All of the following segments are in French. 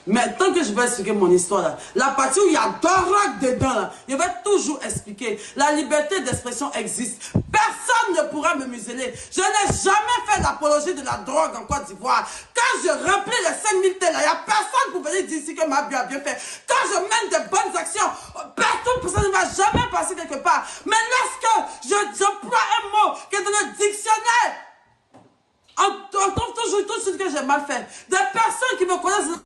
Mais tant que je vais expliquer mon histoire, là, la partie où il y a drogue dedans, là, je vais toujours expliquer. La liberté d'expression existe. Personne ne pourra me museler. Je n'ai jamais fait l'apologie de la drogue en Côte d'Ivoire. Quand je remplis les 5000 T, là, il n'y a personne pour venir dire ici que ma bio a bien fait. Quand je mène de bonnes actions, personne ne va jamais passer quelque part. Mais lorsque j'emploie un mot qui est dans le dictionnaire, on trouve toujours tout ce que j'ai mal fait. Des personnes qui me connaissent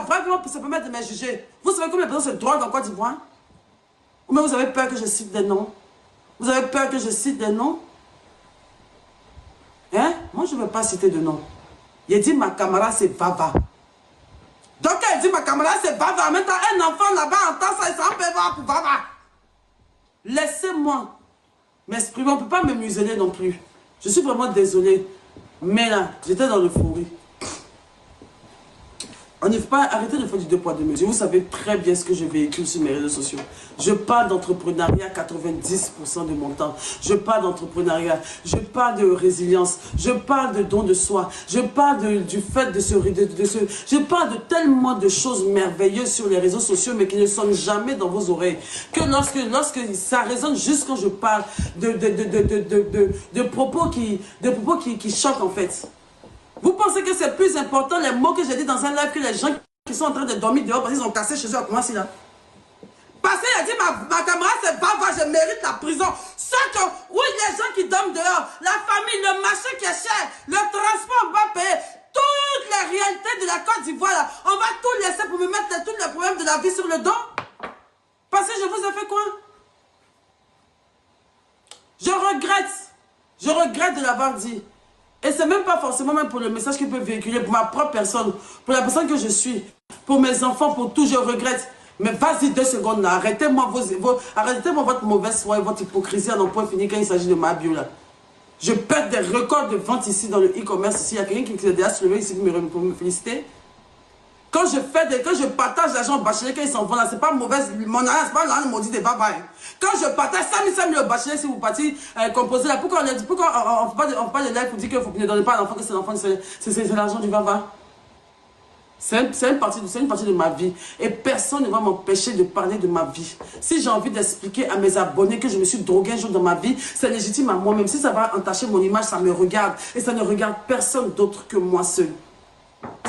vraiment pour se permettre de me juger. Vous savez combien de personnes se droguent en Côte d'Ivoire? Ou même vous avez peur que je cite des noms? Vous avez peur que je cite des noms? Hein? Moi, je ne veux pas citer de noms. Il dit ma camarade, c'est Vava. Donc, elle dit ma camarade, c'est Vava. Maintenant, un enfant là-bas entend ça, il s'en peut voir pour Vava. Laissez-moi m'exprimer. On ne peut pas me museler non plus. Je suis vraiment désolé. Mais là, j'étais dans l'euphorie. On ne peut pas arrêter de faire du 2 poids 2 mesures. Vous savez très bien ce que je véhicule sur mes réseaux sociaux. Je parle d'entrepreneuriat 90% de mon temps. Je parle d'entrepreneuriat. Je parle de résilience. Je parle de don de soi. Je parle du fait de se... Je parle de tellement de choses merveilleuses sur les réseaux sociaux, mais qui ne sonnent jamais dans vos oreilles. Que lorsque ça résonne juste quand je parle de propos qui choquent en fait. Vous pensez que c'est plus important les mots que j'ai dit dans un live que les gens qui sont en train de dormir dehors parce qu'ils ont cassé chez eux? Comment c'est là? Parce qu'il a dit ma camarade c'est Vava, je mérite la prison. Oui, les gens qui dorment dehors, la famille, le marché qui est cher, le transport, on va payer. Toutes les réalités de la Côte d'Ivoire, on va tout laisser pour me mettre tous les problèmes de la vie sur le dos. Parce que je vous ai fait quoi? Je regrette de l'avoir dit. Et c'est même pas forcément même pour le message qu'il peut véhiculer, pour ma propre personne, pour la personne que je suis, pour mes enfants, pour tout, je regrette. Mais vas-y 2 secondes là, arrêtez-moi votre mauvaise foi et votre hypocrisie à n'en point fini quand il s'agit de ma bio là. Je pète des records de vente ici dans le e-commerce ici. Il y a quelqu'un qui s'est déjà soulevé ici pour me féliciter. Quand je partage l'argent au bachelier, quand ils s'en vont là, c'est pas mauvaise, mon argent, c'est pas l'argent maudit des babas. Quand je partage 5 000 au bachelier, si vous partez composer là, pourquoi on ne fait pas de live pour dire que vous ne donnez pas à l'enfant, que c'est l'enfant, c'est l'argent du baba? C'est une partie de ma vie. Et personne ne va m'empêcher de parler de ma vie. Si j'ai envie d'expliquer à mes abonnés que je me suis drogué un jour dans ma vie, c'est légitime à moi-même. Si ça va entacher mon image, ça me regarde. Et ça ne regarde personne d'autre que moi seul.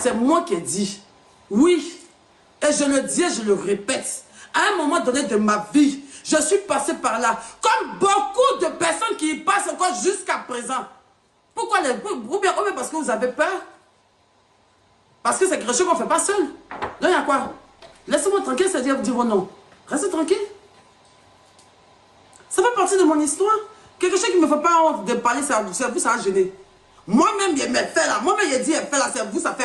C'est moi qui ai dit. Oui, et je le dis et je le répète, à un moment donné de ma vie, je suis passé par là, comme beaucoup de personnes qui y passent encore jusqu'à présent. Pourquoi ou bien parce que vous avez peur? Parce que c'est quelque chose qu'on ne fait pas seul. Donc il y a quoi? Laissez-moi tranquille, c'est-à-dire vous dire oh non. Restez tranquille. Ça fait partie de mon histoire. Quelque chose qui ne me fait pas honte de parler, c'est vous, ça a gêné. Moi-même, il me fait là. Moi-même, il dit, il fait là, c'est vous, ça fait mal.